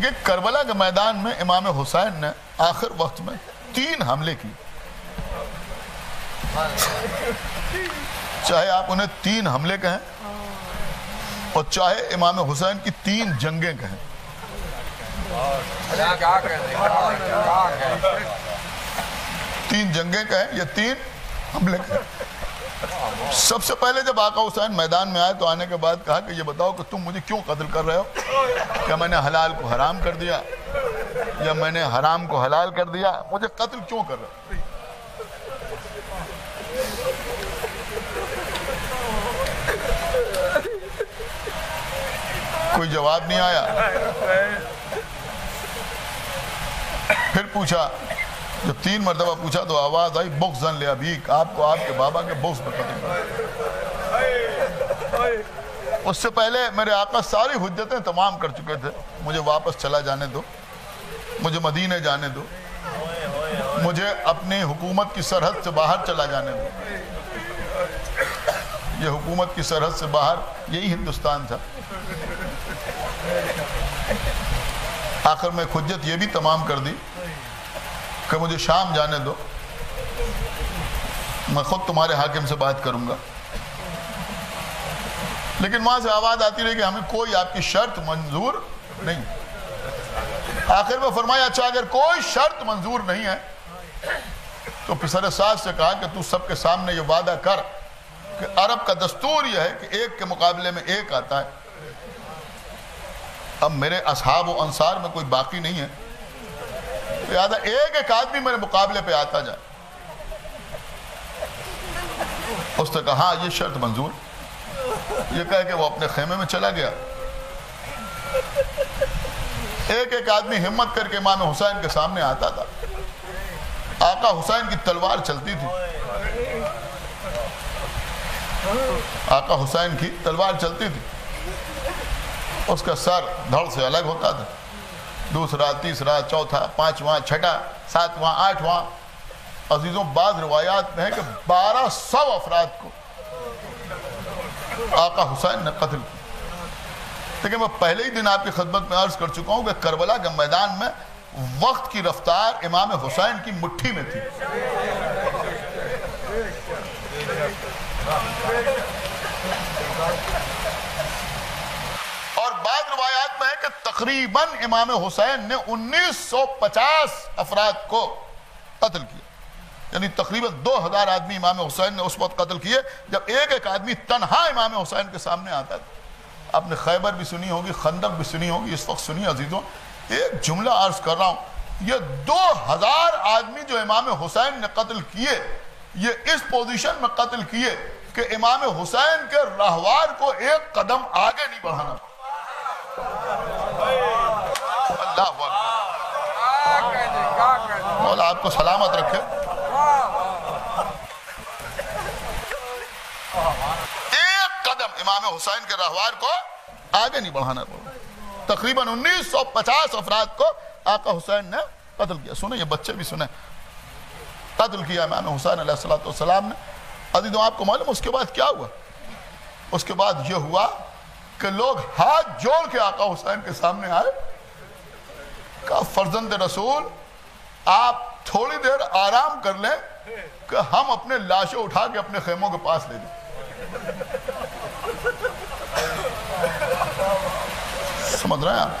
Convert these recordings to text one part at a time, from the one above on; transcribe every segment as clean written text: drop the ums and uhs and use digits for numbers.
دیکھیں کربلا کے میدان میں امام حسین نے آخر وقت میں 3 حملے کی، چاہے آپ انہیں 3 حملے کہیں اور چاہے امام حسین کی 3 جنگیں کہیں، 3 جنگیں کہیں یا 3 حملے کہیں۔ سب سے پہلے جب آقا حسین میدان میں آئے تو آنے کے بعد کہا کہ یہ بتاؤ کہ تم مجھے کیوں قتل کر رہے ہو؟ کیا میں نے حلال کو حرام کر دیا یا میں نے حرام کو حلال کر دیا؟ مجھے قتل کیوں کر رہے ہو؟ کوئی جواب نہیں آیا۔ پھر پوچھا، جب 3 مرتبہ پوچھا تو آواز آئی بغضاً لأبیک، آپ کو آپ کے بابا کے بغض پر قتل کر۔ اس سے پہلے میرے آقا ساری حجتیں تمام کر چکے تھے، مجھے واپس چلا جانے دو، مجھے مدینے جانے دو، مجھے اپنی حکومت کی سرحد سے باہر چلا جانے دو۔ یہ حکومت کی سرحد سے باہر یہی ہندوستان تھا۔ آخر میں حجت یہ بھی تمام کر دی کہ مجھے شام جانے دو، میں خود تمہارے حاکم سے بات کروں گا۔ لیکن وہاں سے آواز آتی رہی کہ ہمیں کوئی آپ کی شرط منظور نہیں۔ آخر میں فرمایا اچھا اگر کوئی شرط منظور نہیں ہے تو پسر ساز سے کہا کہ تو سب کے سامنے یہ وعدہ کر کہ عرب کا دستور یہ ہے کہ ایک کے مقابلے میں ایک آتا ہے، اب میرے اصحاب و انصار میں کوئی باقی نہیں ہے، لہذا ایک آدمی میرے مقابلے پہ آتا جائے۔ اس نے کہا ہاں یہ شرط منظور۔ یہ کہہ کہ وہ اپنے خیمے میں چلا گیا۔ ایک آدمی ہمت کر کے امام حسین کے سامنے آتا تھا۔ آقا حسین کی تلوار چلتی تھی، آقا حسین کی تلوار چلتی تھی، اس کا سر دھڑ سے الگ ہوتا تھا، دوسرا، تیسرا، چوتھا، 5واں، 6واں، 7واں، 8واں۔ عزیزوں بعض روایات میں ہے کہ 1200 افراد کو آقا حسین نے قتل کیا۔ لیکن میں پہلے ہی دن آپ کی خدمت میں عرض کر چکا ہوں کہ کربلا کے میدان میں وقت کی رفتار امام حسین کی مٹھی میں تھی۔ اور بعض روایات میں ہے کہ تقریباً امام حسین نے 1950 افراد کو قتل کیا، یعنی تقریباً 2000 آدمی امام حسین نے اس وقت قتل کیے جب ایک آدمی تنہا امام حسین کے سامنے آتا تھا۔ آپ نے خیبر بھی سنی ہوگی، خندق بھی سنی ہوگی، اس وقت سنی عزیزوں، ایک جملہ عرض کر رہا ہوں، یہ 2000 آدمی جو امام حسین نے قتل کیے، یہ اس پوزیشن میں قتل کیے کہ امام حسین کے رہوار کو ایک قدم آگے نہیں بڑھانا۔ اللہ اکبر، مولا آپ کو سلامت رکھے۔ ایک قدم امام حسین کے رہوار کو آگے نہیں بڑھانا پڑا۔ تقریباً 1950 افراد کو آقا حسین نے قتل کیا۔ سنیں، یہ بچے بھی سنیں، قتل کیا امام حسین علیہ السلام نے۔ عزیزوں آپ کو معلوم اس کے بعد کیا ہوا؟ اس کے بعد یہ ہوا کہ لوگ ہاتھ جوڑ کے آقا حسین کے سامنے آئے، کہا فرزند رسول آپ تھوڑی دیر آرام کر لیں کہ ہم اپنے لاشیں اٹھا کے اپنے خیموں کے پاس لے جائیں۔ سمجھ رہے ہیں آپ؟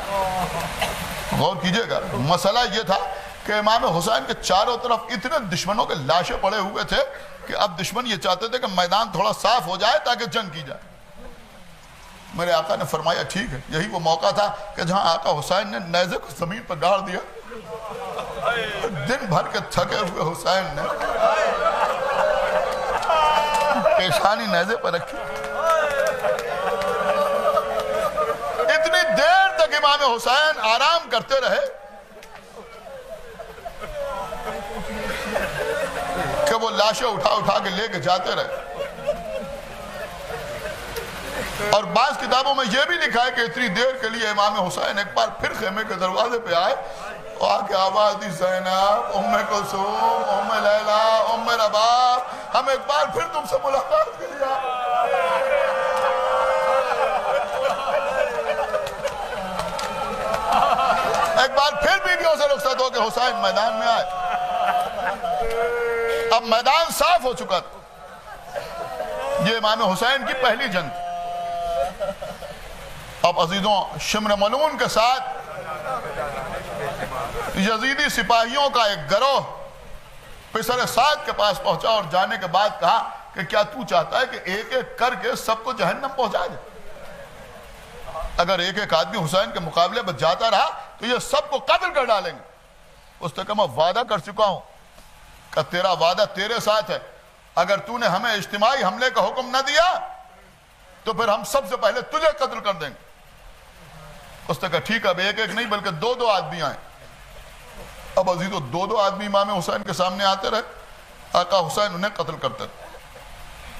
غور کیجئے گا، مسئلہ یہ تھا کہ امام حسین کے چاروں طرف اتنے دشمنوں کے لاشیں پڑے ہوئے تھے کہ اب دشمن یہ چاہتے تھے کہ میدان تھوڑا صاف ہو جائے تاکہ جنگ کی جائے۔ میرے آقا نے فرمایا ٹھیک ہے، یہی وہ موقع تھا کہ جہاں آقا حسین نے نیزے کو زمین پر گاڑ دیا۔ دن بھر کے تھکے ہوئے حسین نے پیشانی نیزے پر رکھی۔ اتنی دیر تک امام حسین آرام کرتے رہے کہ وہ لاشیں اٹھا کے لے کے جاتے رہے۔ اور بعض کتابوں میں یہ بھی لکھا ہے کہ اتنی دیر کے لیے امام حسین ایک بار پھر خیمے کے دروازے پہ آئے اور آ کے آواز دی زینب، ام کلثوم، ام لیلا، ام رباب، ہم ایک بار پھر تم سے ملاقات کے لیے آئے۔ بار پھر بیویوں سے رخصت ہو کے حسین میدان میں آئے. اب میدان صاف ہو چکا تھا. یہ امام حسین کی پہلی جنگ تھی. اب عزیزوں شمر ملعون کے ساتھ یزیدی سپاہیوں کا ایک گروہ پسر سعد کے پاس پہنچا اور جانے کے بعد کہا کہ کیا تو چاہتا ہے کہ ایک ایک کر کے سب کو جہنم پہنچا دے؟ اگر ایک ایک آدمی حسین کے مقابلے میں جاتا رہا تو یہ سب کو قتل کر ڈالیں گے. اس نے کہا میں وعدہ کر چکا ہوں کہ تیرا وعدہ تیرے ساتھ ہے. اگر تو نے ہمیں اجتماعی حملے کا حکم نہ دیا تو پھر ہم سب سے پہلے تجھے قتل کر دیں گے. اس نے کہا ٹھیک ہے. اب ایک ایک نہیں بلکہ دو دو آدمی آئے. اب عزیزو دو دو آدمی امام حسین کے سامنے آتے رہے. آقا حسین انہیں قتل کرتے رہے.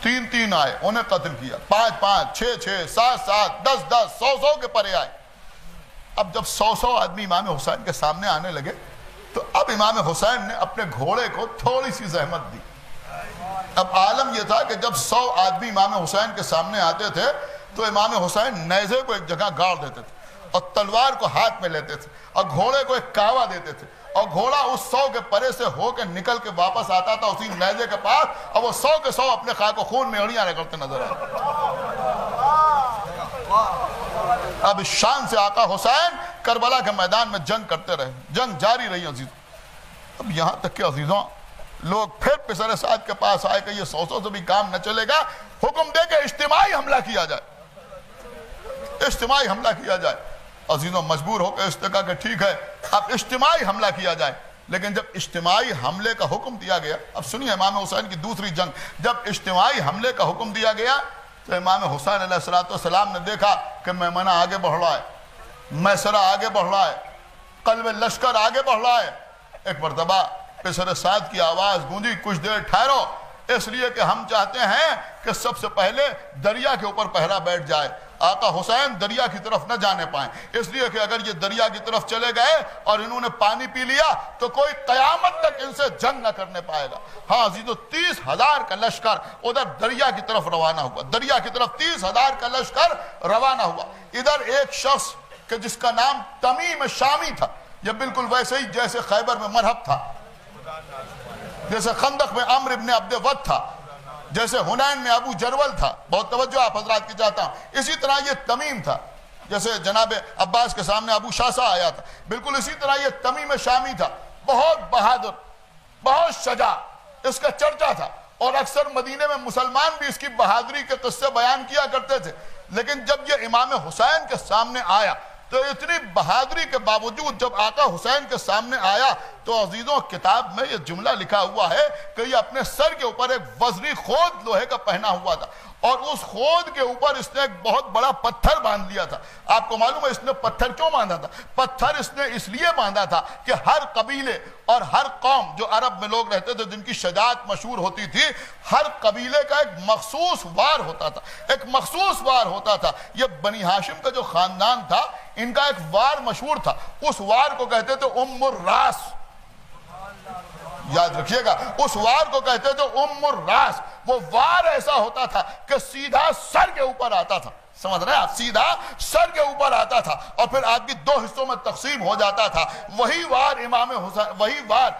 تین تین آئے, انہیں قتل کیا. پانچ پانچ, چھ چھ, سات سات, 10 10, 100 کے پرے آئے. اب جب 100 آدمی امام حسین کے سامنے آنے لگے تو اب امام حسین نے اپنے گھوڑے کو تھوڑی سی زحمت دی. اب عالم یہ تھا کہ جب 100 آدمی امام حسین کے سامنے آتے تھے تو امام حسین نیزے کو ایک جگہ گاڑ دیتے تھے اور تلوار کو ہاتھ میں لیتے تھے اور گھوڑے کو ایک کاوا دیتے تھے اور گھوڑا اس 100 کے پرے سے ہو کے نکل کے واپس آتا تھا اسی نیزے کے پاس اور وہ 100 کے 100 اپنے خاک و خون میں اڑیاں رگڑتے نظر آئے. اب اس شان سے آقا حسین کربلا کے میدان میں جنگ کرتے رہے. جنگ جاری رہی عزیزوں. اب یہاں تک کہ عزیزوں لوگ پھر پسر سعد کے پاس آئے کہ یہ 100 سے بھی کام نہ چلے گا, حکم دے کہ اجتماعی حملہ کیا جائے. اجتماعی حملہ کیا جائے. عزیزوں مجبور ہو کے اس نے کہا کہ ٹھیک ہے اب اجتماعی حملہ کیا جائے. لیکن جب اجتماعی حملے کا حکم دیا گیا, اب سنیے امام حسین کی دوسری جنگ, جب اجتماعی حملے کا حکم دیا گیا تو امام حسین علیہ السلام نے دیکھا کہ میمنہ آگے بڑھ رہا ہے, میسرہ آگے بڑھ رہا ہے, قلب لشکر آگے بڑھ رہا ہے. ایک مرتبہ پسر سعد کی آواز گونجی, کچھ دیر ٹھہرو, اس لیے کہ ہم چاہتے ہیں کہ سب سے پہلے دریا کے اوپر پہرا بیٹھ جائے. آقا حسین دریا کی طرف نہ جانے پائیں, اس لیے کہ اگر یہ دریا کی طرف چلے گئے اور انہوں نے پانی پی لیا تو کوئی قیامت تک ان سے جنگ نہ کرنے پائے گا. ہاں عزیزو 30,000 کا لشکر ادھر دریا کی طرف روانہ ہوا. دریا کی طرف 30,000 کا لشکر روانہ ہوا. ادھر ایک شخص کہ جس کا نام تمیم شامی تھا, یہ بالکل ویسے ہی جیسے خیبر میں مرحب تھا, جیسے خندق میں عمرو ابن عبد ود تھا, جیسے حنین میں ابو جرول تھا. بہت توجہ آپ حضرات کی چاہتا ہوں. اسی طرح یہ تمیم تھا, جیسے جناب عباس کے سامنے ابو شاسا آیا تھا, بالکل اسی طرح یہ تمیم شامی تھا. بہت بہادر, بہت شجاع اس کا چرچا تھا, اور اکثر مدینے میں مسلمان بھی اس کی بہادری کے قصے بیان کیا کرتے تھے. لیکن جب یہ امام حسین کے سامنے آیا تو اتنی بہادری کے باوجود جب آقا حسین کے سامنے آیا تو عزیزوں کتاب میں یہ جملہ لکھا ہوا ہے کہ یہ اپنے سر کے اوپر ایک وزنی خود لوہے کا پہنا ہوا تھا, اور اس خود کے اوپر اس نے ایک بہت بڑا پتھر باندھ لیا تھا. آپ کو معلوم ہے اس نے پتھر کیوں باندھا تھا؟ پتھر اس نے اس لیے باندھا تھا کہ ہر قبیلے اور ہر قوم جو عرب میں لوگ رہتے تھے جن کی شجاعت مشہور ہوتی تھی, ہر قبیلے کا ایک مخصوص وار ہوتا تھا, ایک مخصوص وار ہوتا تھا. یہ بنی ہاشم کا جو خاندان تھا ان کا ایک وار مشہور تھا, اس وار کو کہتے تھے ام الراس. یاد رکھیے گا, اس وار کو کہتے تھے ام الراس. وہ وار ایسا ہوتا تھا کہ سیدھا سر کے اوپر آتا تھا, سمجھ رہے ہیں آپ, سیدھا سر کے اوپر آتا تھا اور پھر آدمی 2 حصوں میں تقسیم ہو جاتا تھا. وہی وار امام حسین, وہی وار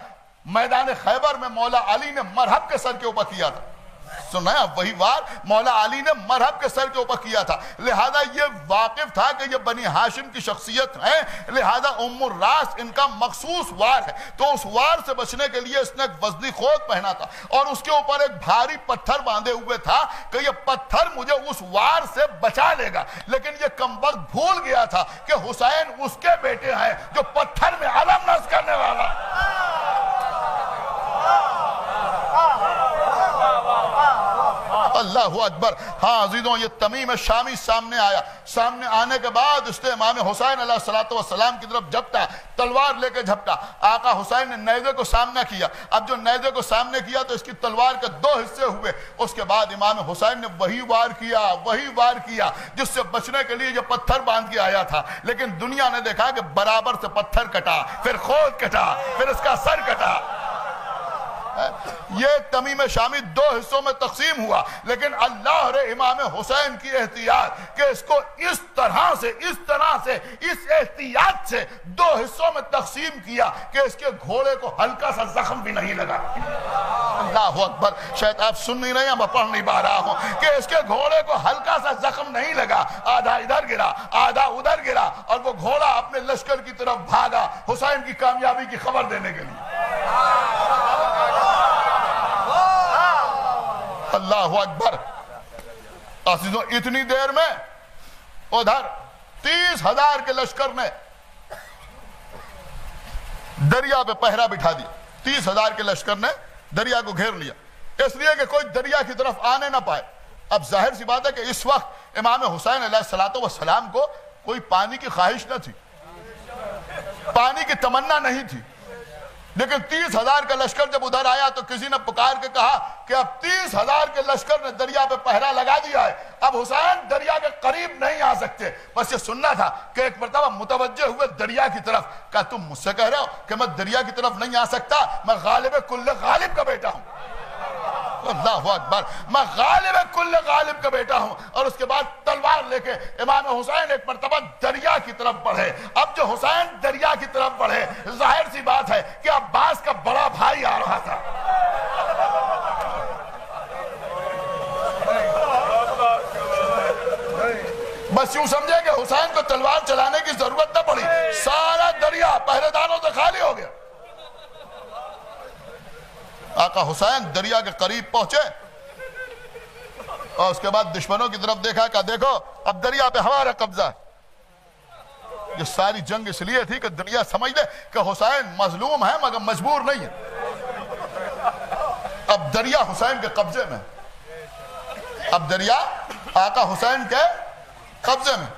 میدان خیبر میں مولا علی نے مرحب کے سر کے اوپر کیا تھا. سن رہے ہیں آپ, وہی وار مولا علی نے مرحب کے سر کے اوپر کیا تھا. لہذا یہ واقف تھا کہ یہ بنی ہاشم کی شخصیت ہے, لہذا ام الراس ان کا مخصوص وار ہے. تو اس وار سے بچنے کے لیے اس نے ایک وزنی خود پہنا تھا اور اس کے اوپر ایک بھاری پتھر باندھے ہوئے تھا کہ یہ پتھر مجھے اس وار سے بچا لے گا. لیکن یہ کمبخت بھول گیا تھا کہ حسین اس کے بیٹے ہیں جو پتھر میں علم نصب کرنے والا. اللہ اکبر. ہاں عزیزوں یہ تمیم شامی سامنے آیا. سامنے آنے کے بعد اس نے امام حسین علیہ السلام کی طرف جھپٹا, تلوار لے کے جھپٹا. آقا حسین نے نیزے کو سامنے کیا. اب جو نیزے کو سامنے کیا تو اس کی تلوار کے 2 حصے ہوئے. اس کے بعد امام حسین نے وہی وار کیا جس سے بچنے کے لیے یہ پتھر باندھ کے آیا تھا. لیکن دنیا نے دیکھا کہ برابر سے پتھر کٹا, پھر خود کٹا, پھر اس کا سر کٹا. یہ تمیم شامی دو حصوں میں تقسیم ہوا، لیکن اللہ نے امام حسین کی احتیاط کہ اس کو اس طرح سے اس احتیاط سے دو حصوں میں تقسیم کیا کہ اس کے گھوڑے کو ہلکا سا زخم بھی نہیں لگا۔ اللہ اکبر، شاید آپ سن نہیں رہے ہیں، میں پڑھ نہیں پا رہا ہوں کہ اس کے گھوڑے کو ہلکا سا زخم نہیں لگا، آدھا ادھر گرا آدھا ادھر گرا، اور وہ گھوڑا اپنے لشکر کی طرف بھاگا حسین کی کامیابی کی خبر دینے کے لیے۔ اللہ اکبر۔ عزیزوں، اتنی دیر میں ادھر 30,000 کے لشکر نے دریا پہ پہرا بٹھا دیا۔ 30,000 کے لشکر نے دریا کو گھیر لیا، اس لیے کہ کوئی دریا کی طرف آنے نہ پائے۔ اب ظاہر سی بات ہے کہ اس وقت امام حسین علیہ السلام کو کوئی پانی کی خواہش نہ تھی، پانی کی تمنا نہیں تھی، لیکن 30,000 کا لشکر جب ادھر آیا تو کسی نے پکار کے کہا کہ اب 30,000 کے لشکر نے دریا پہ پہرا لگا دیا ہے، اب حسین دریا کے قریب نہیں آ سکتے۔ بس یہ سننا تھا کہ ایک مرتبہ متوجہ ہوئے دریا کی طرف، کہا تم مجھ سے کہہ رہے ہو کہ میں دریا کی طرف نہیں آ سکتا؟ میں غالب کل غالب کا بیٹا ہوں۔ اللہ اکبر، میں غالب کل غالب کا بیٹا ہوں۔ اور اس کے بعد تلوار لے کے امام حسین ایک مرتبہ دریا کی طرف بڑھے۔ اب جو حسین دریا کی طرف بڑھے، ظاہر سی بات ہے کہ عباس کا بڑا بھائی آ رہا تھا۔ بس یوں سمجھے کہ حسین کو تلوار چلانے کی ضرورت نہ پڑی، سارا دریا پہرے داروں سے خالی ہو گیا۔ آقا حسین دریا کے قریب پہنچے اور اس کے بعد دشمنوں کی طرف دیکھا کہ دیکھو اب دریا پہ ہمارا قبضہ ہے۔ یہ ساری جنگ اس لیے تھی کہ دنیا سمجھ لے کہ حسین مظلوم ہے مگر مجبور نہیں ہے۔ اب دریا حسین کے قبضے میں، اب دریا آقا حسین کے قبضے میں۔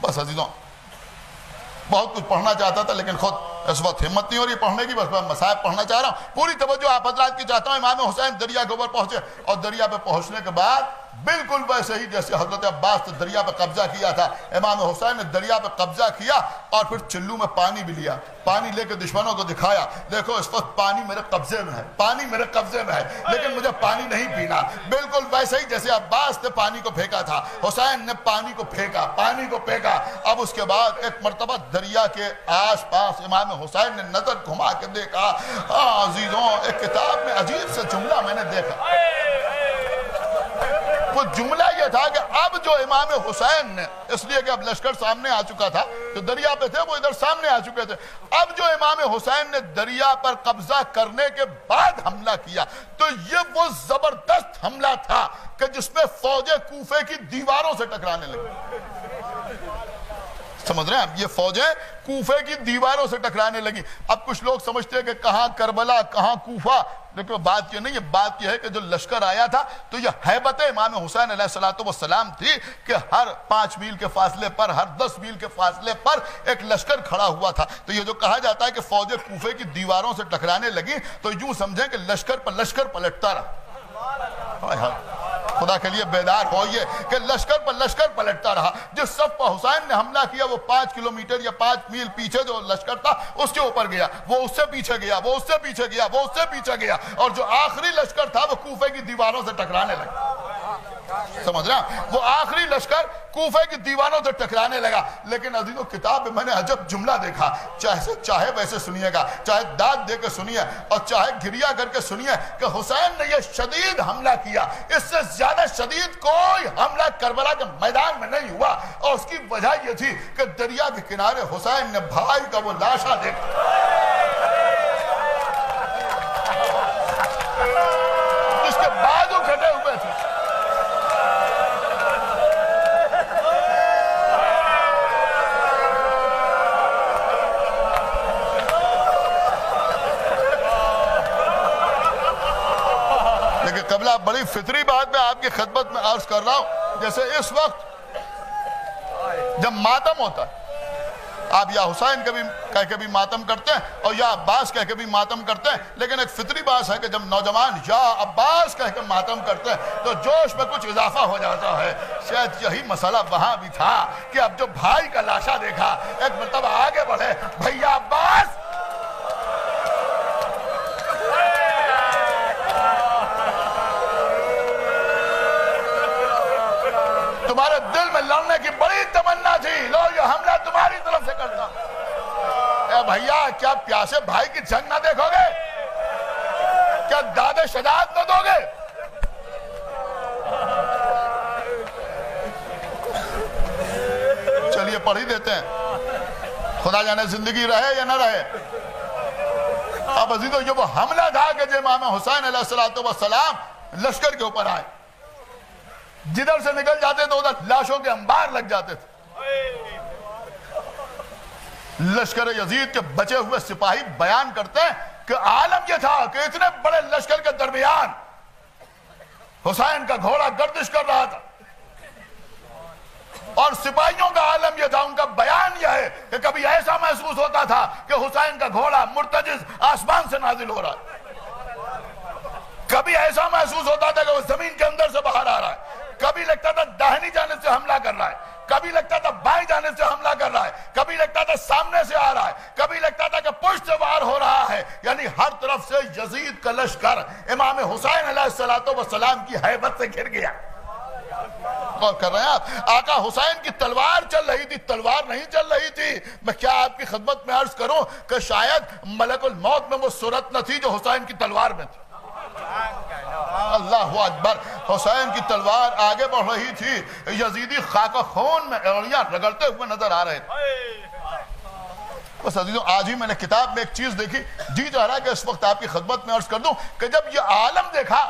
بس عزیزوں، بہت کچھ پڑھنا چاہتا تھا لیکن خود اس وقت ہمت نہیں ہو رہی پڑھنے کی، بس میں مصائب پڑھنا چاہ رہا ہوں۔ پوری توجہ آپ حضرات کی چاہتا ہوں۔ امام حسین دریا کے اوپر پہنچے اور دریا پہ پہنچنے کے بعد بالکل ویسے ہی جیسے حضرت عباس نے دریا پہ قبضہ کیا تھا، امام حسین نے دریا پہ قبضہ کیا اور پھر چلو میں پانی بھی لیا، پانی لے کے دشمنوں کو دکھایا، دیکھو اس وقت پانی میرے قبضے میں ہے، پانی میرے قبضے میں ہے، لیکن مجھے پانی نہیں پینا۔ بالکل ویسے ہی جیسے عباس نے پانی کو پھینکا تھا، حسین نے پانی کو پھینکا، پانی کو پھینکا۔ اب اس کے بعد ایک مرتبہ دریا کے آس پاس امام حسین نے نظر گھما کے دیکھا۔ عزیزوں، ایک کتاب میں عجیب سے جملہ میں نے دیکھا، وہ جملہ یہ تھا کہ اب جو امام حسین نے، اس لیے کہ اب لشکر سامنے آ چکا تھا، جو دریا پہ تھے وہ ادھر سامنے آ چکے تھے، اب جو امام حسین نے دریا پر قبضہ کرنے کے بعد حملہ کیا تو یہ وہ زبردست حملہ تھا کہ جس میں فوجیں کوفے کی دیواروں سے ٹکرانے لگی۔ سمجھ رہے ہیں آپ؟ یہ فوجیں کوفے کی دیواروں سے ٹکرانے لگی۔ اب کچھ لوگ سمجھتے ہیں کہ کہاں کربلا کہاں کوفہ، لیکن بات یہ نہیں ہے، بات یہ ہے کہ جو لشکر آیا تھا تو یہ ہیبت امام حسین علیہ السلام تھی کہ ہر 5 میل کے فاصلے پر، ہر 10 میل کے فاصلے پر ایک لشکر کھڑا ہوا تھا۔ تو یہ جو کہا جاتا ہے کہ فوجیں کوفے کی دیواروں سے ٹکرانے لگی تو یوں سمجھیں کہ لشکر پر لشکر پلٹتا رہا۔ خدا کے لیے بیدار ہوئیے کہ لشکر پر لشکر پلٹتا رہا۔ جس صف پر حسین نے حملہ کیا وہ 5 کلومیٹر یا 5 میل پیچھے جو لشکر تھا اس کے اوپر گیا، وہ اس سے پیچھے گیا، وہ اس سے پیچھے گیا، وہ اس سے پیچھے گیا، اور جو آخری لشکر تھا وہ کوفے کی دیواروں سے ٹکرانے لگا۔ سمجھ رہا ہیں؟ وہ آخری لشکر کوفے کی دیواروں سے ٹکرانے لگا۔ لیکن عزیزوں، کتاب میں میں نے عجب جملہ دیکھا، چاہے ویسے سنیے گا، چاہے داد دے کے سنیے اور چاہے گریا کر کے سنیے کہ حسین نے یہ شدید حملہ کیا، اس سے زیادہ شدید کوئی حملہ کربلا کے میدان میں نہیں ہوا، اور اس کی وجہ یہ تھی کہ دریا کے کنارے حسین نے بھائی کا وہ لاشا دیکھا جس کے بازو کٹے ہوئے تھے۔ قبلہ بڑی فطری بات میں آپ کی خدمت میں عرض کر رہا ہوں، جیسے اس وقت جب ماتم ہوتا ہے، آپ یا حسین کہہ کے بھی ماتم کرتے ہیں اور یا عباس کہہ کے بھی ماتم کرتے ہیں، لیکن ایک فطری بات ہے کہ جب نوجوان یا عباس کہہ کے ماتم کرتے ہیں تو جوش میں کچھ اضافہ ہو جاتا ہے۔ شاید یہی مسئلہ وہاں بھی تھا کہ اب جو بھائی کا لاشا دیکھا، ایک مرتبہ آگے بڑھے، بھیا عباس تمہارے دل میں لڑنے کی بڑی تمنا تھی، لو یہ حملہ تمہاری طرف سے کرتا۔ اے بھائیا، کیا پیاسے بھائی کی جنگ نہ دیکھو گے؟ کیا داد شجاعت نہ دو گے؟ چلیے پڑھ ہی دیتے ہیں، خدا جانے زندگی رہے یا نہ رہے۔ اب عزیزو، یہ وہ حملہ تھا کہ جو امام حسین علیہ السلام لشکر کے اوپر آئے، جدھر سے نکل جاتے تو ادھر لاشوں کے انبار لگ جاتے تھے۔ لشکر یزید کے بچے ہوئے سپاہی بیان کرتے ہیں کہ عالم یہ تھا کہ اتنے بڑے لشکر کے درمیان حسین کا گھوڑا گردش کر رہا تھا، اور سپاہیوں کا عالم یہ تھا، ان کا بیان یہ ہے کہ کبھی ایسا محسوس ہوتا تھا کہ حسین کا گھوڑا مرتجز آسمان سے نازل ہو رہا ہے، کبھی ایسا محسوس ہوتا تھا کہ وہ زمین کے اندر سے باہر آ رہا ہے، کبھی لگتا تھا داہنی جانب سے حملہ کر رہا ہے، کبھی لگتا تھا بائیں جانب سے حملہ کر رہا ہے، کبھی لگتا تھا سامنے سے آ رہا ہے، کبھی لگتا تھا کہ پشت سے وار ہو رہا ہے، یعنی ہر طرف سے یزید کا لشکر امام حسین علیہ السلام کی ہیبت سے گھر گیا۔ غور کر رہے ہیں آپ؟ آقا حسین کی تلوار چل رہی تھی، تلوار نہیں چل رہی تھی۔ میں کیا آپ کی خدمت میں عرض کروں کہ شاید ملک الموت میں وہ صورت نہ تھی جو حسین کی تلوار میں تھی۔ اللہ اکبر، حسین کی تلوار آگے بڑھ رہی تھی، یزیدی خاک و خون میں اولیاء رگڑتے ہوئے نظر آ رہے تھے۔ بس عزیزوں، آج ہی میں نے کتاب میں ایک چیز دیکھی، جی چاہ رہا ہے کہ اس وقت آپ کی خدمت میں عرض کر دوں کہ جب یہ عالم دیکھا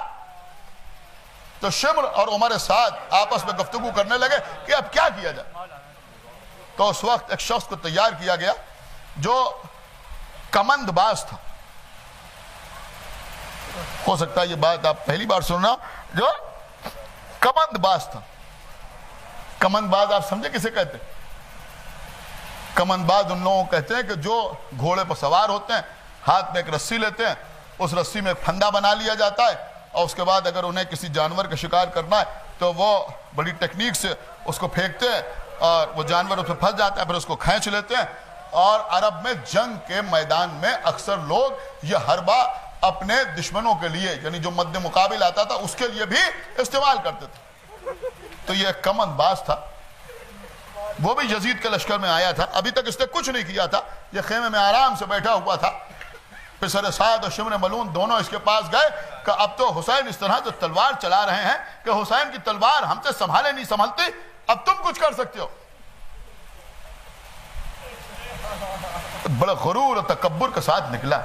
تو شمر اور عمر سعد آپس میں گفتگو کرنے لگے کہ اب کیا کیا جائے۔ تو اس وقت ایک شخص کو تیار کیا گیا جو کمند باز تھا، ہو سکتا ہے یہ بات آپ پہلی بار سننا، جو کمند باز تھا۔ کمند باز آپ سمجھے کسے کہتے ہیں؟ کمند باز ان لوگوں کو کہتے ہیں کہ جو گھوڑے پر سوار ہوتے ہیں، ہاتھ میں ایک رسی لیتے ہیں، اس رسی میں ایک پھندا بنا لیا جاتا ہے، اور اس کے بعد اگر انہیں کسی جانور کا شکار کرنا ہے تو وہ بڑی ٹیکنیک سے اس کو پھینکتے ہیں اور وہ جانور اس پہ پھنس جاتا ہے، پھر اس کو کھینچ لیتے ہیں۔ اور عرب میں جنگ کے میدان میں اکثر لوگ یہ حربہ اپنے دشمنوں کے لیے، یعنی جو مد مقابل آتا تھا اس کے لیے بھی استعمال کرتے تھے۔ تو یہ ایک کمند باز تھا، وہ بھی یزید کے لشکر میں آیا تھا، ابھی تک اس نے کچھ نہیں کیا تھا، یہ خیمے میں آرام سے بیٹھا ہوا تھا۔ پسر سعد اور شمر ملون دونوں اس کے پاس گئے کہ اب تو حسین اس طرح جو تلوار چلا رہے ہیں کہ حسین کی تلوار ہم سے سنبھالے نہیں سنبھلتی، اب تم کچھ کر سکتے ہو۔ بڑے غرور اور تکبر کے ساتھ نکلا،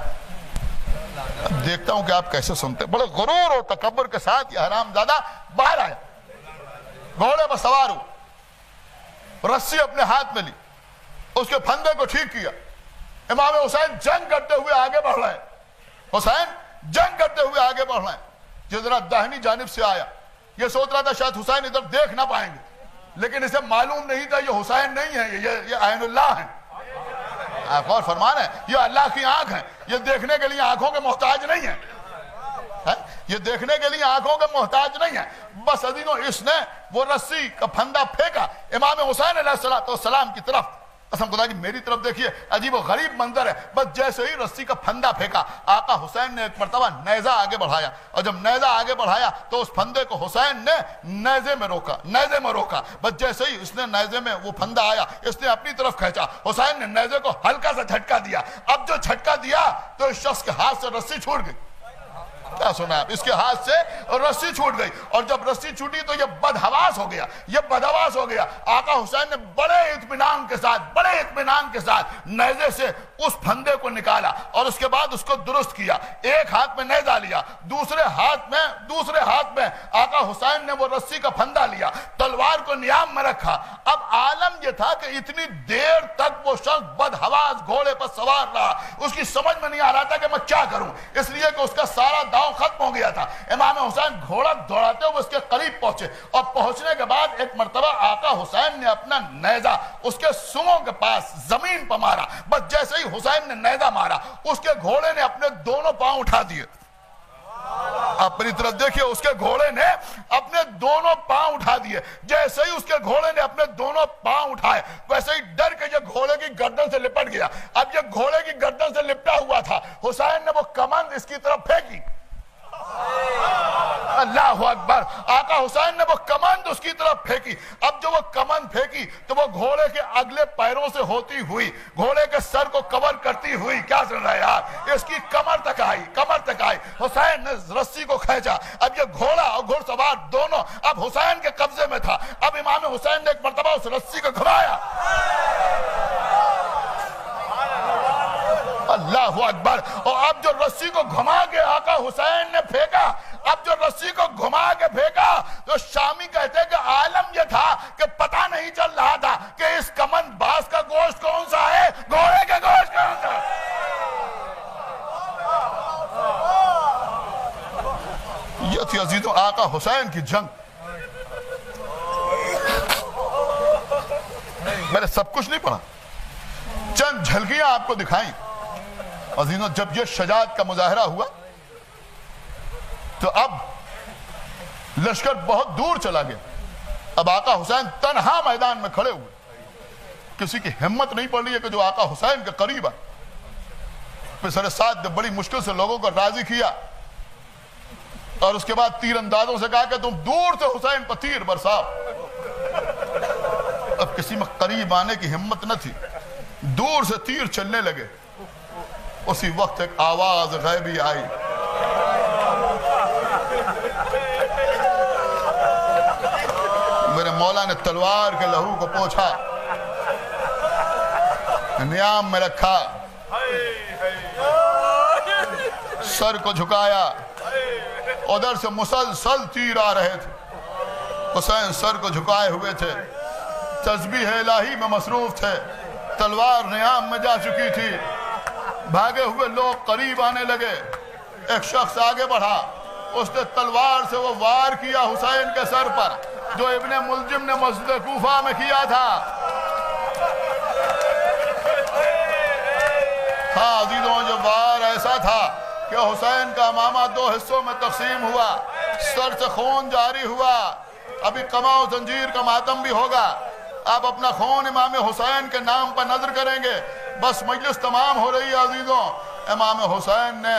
اب دیکھتا ہوں کہ آپ کیسے سنتے ہیں۔ بڑے غرور اور تکبر کے ساتھ یہ حرامزادہ باہر آیا، گھوڑے پر سوار ہوا، رسی اپنے ہاتھ میں لی، اس کے پھندے کو ٹھیک کیا۔ امام حسین جنگ کرتے ہوئے آگے بڑھ رہے ہیں، حسین جنگ کرتے ہوئے آگے بڑھ رہے ہیں۔ یہ ذرا داہنی جانب سے آیا، یہ سوچ رہا تھا شاید حسین ادھر دیکھ نہ پائیں گے، لیکن اسے معلوم نہیں تھا یہ حسین نہیں ہے، یہ عین اللہ ہیں۔ آپ غور فرمان ہے، یہ اللہ کی آنکھ ہیں، یہ دیکھنے کے لیے آنکھوں کے محتاج نہیں ہیں، یہ دیکھنے کے لیے آنکھوں کے محتاج نہیں ہیں۔ بس عزیزوں، اس نے وہ رسی کا پھندا پھینکا امام حسین علیہ السلام کی طرف۔ قسم خدا کی میری طرف دیکھیے، عجیب و غریب منظر ہے، بس جیسے ہی رسی کا پھندا پھینکا، آقا حسین نے ایک مرتبہ نیزہ آگے بڑھایا، اور جب نیزہ آگے بڑھایا تو اس پھندے کو حسین نے نیزے میں روکا، بس جیسے ہی اس نے نیزے میں وہ پھندا آیا، اس نے اپنی طرف کھینچا، حسین نے نیزے کو ہلکا سا جھٹکا دیا۔ اب جو جھٹکا دیا تو اس شخص کے ہاتھ سے رسی چھوٹ گئی۔ کیا سنا آپ؟ اس کے ہاتھ سے رسی چھوٹ گئی، اور جب رسی چھوٹی تو یہ بدحواس ہو گیا۔ آقا حسین نے بڑے اطمینان کے ساتھ نیزے سے اس پھندے کو نکالا، اور اس کے بعد اس کو درست کیا۔ ایک ہاتھ میں نیزہ لیا، دوسرے ہاتھ میں آقا حسین نے وہ رسی کا پھندا لیا، تلوار کو نیام میں رکھا۔ اب عالم یہ تھا کہ اتنی دیر تک وہ شخص بدحواس گھوڑے پر سوار رہا، اس کی سمجھ میں نہیں آ رہا تھا کہ میں کیا کروں، اس لیے کہ اس کا سارا داؤ ختم ہو گیا تھا۔ امام حسین گھوڑا دوڑاتے ہوئے اس کے قریب پہنچے، اور پہنچنے کے بعد ایک مرتبہ آقا حسین نے اپنا نیزہ اس کے سونگوں کے پاس زمین پر مارا۔ بس جیسے ہی حسین نے نیزہ مارا، اس کے گھوڑے نے اپنے دونوں پاؤں اٹھا دیے۔ اپنی طرف دیکھیے، اس کے گھوڑے نے اپنے دونوں پاؤں اٹھا دیے۔ جیسے ہی اس کے گھوڑے نے اپنے دونوں پاؤں اٹھائے، ویسے ہی ڈر کے یہ گھوڑے کی گردن سے لپٹ گیا۔ اب یہ گھوڑے کی گردن سے لپٹا ہوا تھا، حسین نے وہ کمند اس کی طرف پھینکی، اللہ اکبر. آقا حسین نے وہ کمند اس کی طرف پھینکی. اب جو وہ کمند پھینکی تو وہ گھوڑے کے اگلے پیروں سے ہوتی ہوئی گھوڑے کے سر کو کور کرتی ہوئی, کیا سن رہا ہے یار, اس کی کمر تک آئی. حسین نے رسی کو کھینچا. اب یہ گھوڑا اور گھوڑ سوار دونوں اب حسین کے قبضے میں تھا. اب امام حسین نے ایک مرتبہ اس رسی کو گھمایا. اللہ اکبر. اور اب جو رسی کو گھما کے آقا حسین نے پھینکا, اب جو رسی کو گھما کے پھینکا تو شامی کہتے ہیں کہ عالم یہ تھا کہ پتہ نہیں چل رہا تھا کہ اس کمند باز کا گوشت کون سا ہے, گھوڑے کا گوشت کون سا ہے. یہ تھی عزیزوں آقا حسین کی جنگ. میں نے سب کچھ نہیں پڑھا, چند جھلکیاں آپ کو دکھائیں. عزیزوں جب یہ شجاعت کا مظاہرہ ہوا تو اب لشکر بہت دور چلا گیا. اب آقا حسین تنہا میدان میں کھڑے ہوئے. کسی کی ہمت نہیں پڑ رہی ہے کہ جو آقا حسین کے قریب آئے. پسر سعد نے بڑی مشکل سے لوگوں کو راضی کیا اور اس کے بعد تیر اندازوں سے کہا کہ تم دور سے حسین پر تیر برساؤ. اب کسی میں قریب آنے کی ہمت نہ تھی, دور سے تیر چلنے لگے. اسی وقت ایک آواز غیبی آئی, میرے مولا نے تلوار کے لہو کو پوچھا, نیام میں رکھا, سر کو جھکایا. ادھر سے مسلسل تیر آ رہے تھے. حسین سر کو جھکائے ہوئے تھے, تسبیح الہی میں مصروف تھے. تلوار نیام میں جا چکی تھی. بھاگے ہوئے لوگ قریب آنے لگے. ایک شخص آگے بڑھا, اس نے تلوار سے وہ وار کیا حسین کے سر پر جو ابن ملجم نے مسجد کوفہ میں کیا تھا. ہاں عزیزوں, جو وار ایسا تھا کہ حسین کا امامہ دو حصوں میں تقسیم ہوا, سر سے خون جاری ہوا. ابھی قمع و زنجیر کا ماتم بھی ہوگا. آپ اپنا خون امام حسین کے نام پر نظر کریں گے. بس مجلس تمام ہو رہی ہے عزیزوں. امام حسین نے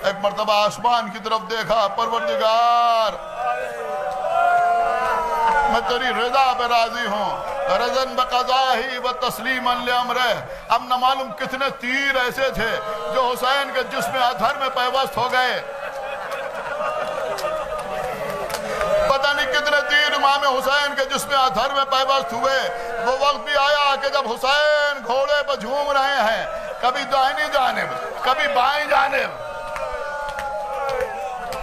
ایک مرتبہ آسمان کی طرف دیکھا. پروردگار میں تیری رضا پہ راضی ہوں, رضن بقضاہی و تسلیما لامرہ. اب نہ معلوم کتنے تیر ایسے تھے جو حسین کے جسم اطہر میں پیوست ہو گئے. پتہ نہیں کتنے تیر امام حسین کے جسم اطہر میں پیوست ہوئے. وہ وقت بھی آیا کہ جب حسین گھوڑے پر جھوم رہے ہیں, کبھی دائنی جانب کبھی بائیں جانب.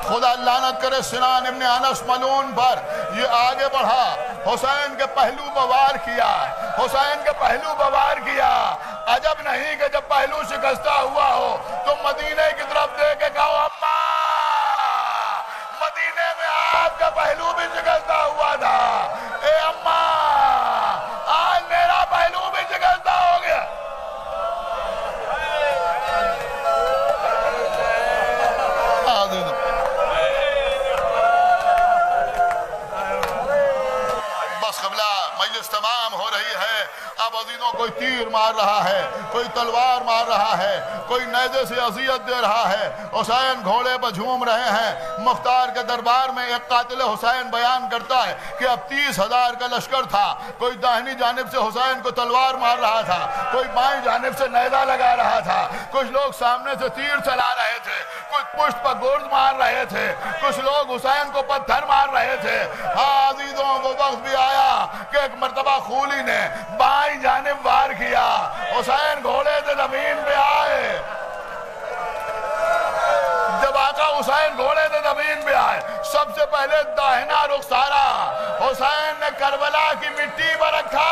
خدا لعنت کرے سنان ابن انس ملعون پر. یہ آگے بڑھا, حسین کے پہلو پر وار کیا, حسین کے پہلو پر وار کیا. عجب نہیں کہ جب پہلو شکستہ ہوا ہو تو مدینے کی طرف دیکھ کے کہو اماں, مدینے میں آپ کا پہلو بھی شکستہ ہوا تھا. اے اماں, آج میرا پہلو بھی شکستہ ہو گیا. بس قبلہ مجلس تمام ہو رہی ہے. اب عزیزوں کوئی تیر مار رہا ہے, کوئی تلوار مار رہا ہے, کوئی نیزے سے اذیت دے رہا ہے. حسین گھوڑے پر جھوم رہے ہیں. مختار کے دربار میں ایک قاتل حسین بیان کرتا ہے کہ اب 30,000 کا لشکر تھا. کوئی داہنی جانب سے حسین کو تلوار مار رہا تھا, کوئی بائیں جانب سے نیزہ لگا رہا تھا, کچھ لوگ سامنے سے تیر چلا رہے تھے, کچھ پشت پر گرز مار رہے تھے, کچھ لوگ حسین کو پتھر مار رہے تھے. ہاں عزیزوں, وہ وقت بھی آیا کہ ایک مرتبہ خولی نے بائیں جانب وار کیا. حسین گھوڑے سے زمین پہ آئے. جب آقا حسین گھوڑے سے زمین پہ آئے, سب سے پہلے داہنا رخسارا حسین نے کربلا کی مٹی پر رکھا.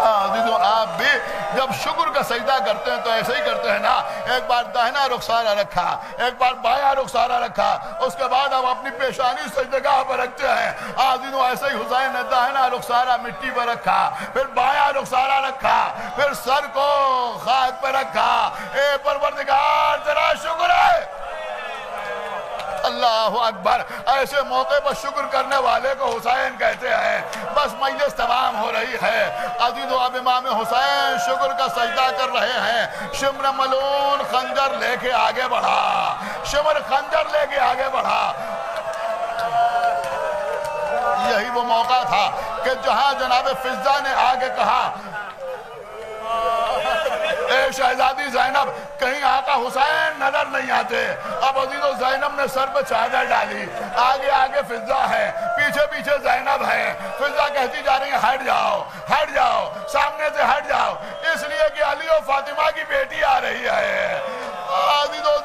عزیزوں, آپ بھی جب شکر کا سجدہ کرتے ہیں تو ایسے ہی کرتے ہیں نا. ایک بار داہنا رخسارا رکھا, ایک بار بایاں رخسارا رکھا, اس کے بعد آپ اپنی پیشانی سجدگاہ پر رکھتے ہیں. عزیزوں, ایسے ہی حسین نے داہنا رخسارا مٹی پر رکھا, پھر بایاں رخسارا رکھا, پھر سر کو خاک پر رکھا. اے پروردگار تیرا شکر ہے. اللہ اللہ اکبر. ایسے موقع پر شکر کرنے والے کو حسین کہتے ہیں. بس مجلس تمام ہو رہی ہے. عزیزو اب امام حسین شکر کا سجدہ کر رہے ہیں. شمر ملون خنجر لے کے آگے بڑھا. شمر خنجر لے کے آگے بڑھا. یہی وہ موقع تھا کہ جہاں جناب فضہ نے آگے کہا اے شہزادی زینب کہیں آقا حسین نظر نہیں آتے. اب عزیزو زینب نے سر پہ چادر ڈالی. آگے آگے فضہ ہے, پیچھے پیچھے زینب ہے. فضہ کہتی جا رہی ہے ہٹ جاؤ, ہٹ جاؤ, سامنے سے ہٹ جاؤ, اس لیے کہ علی و فاطمہ کی بیٹی آ رہی ہے. عزیزو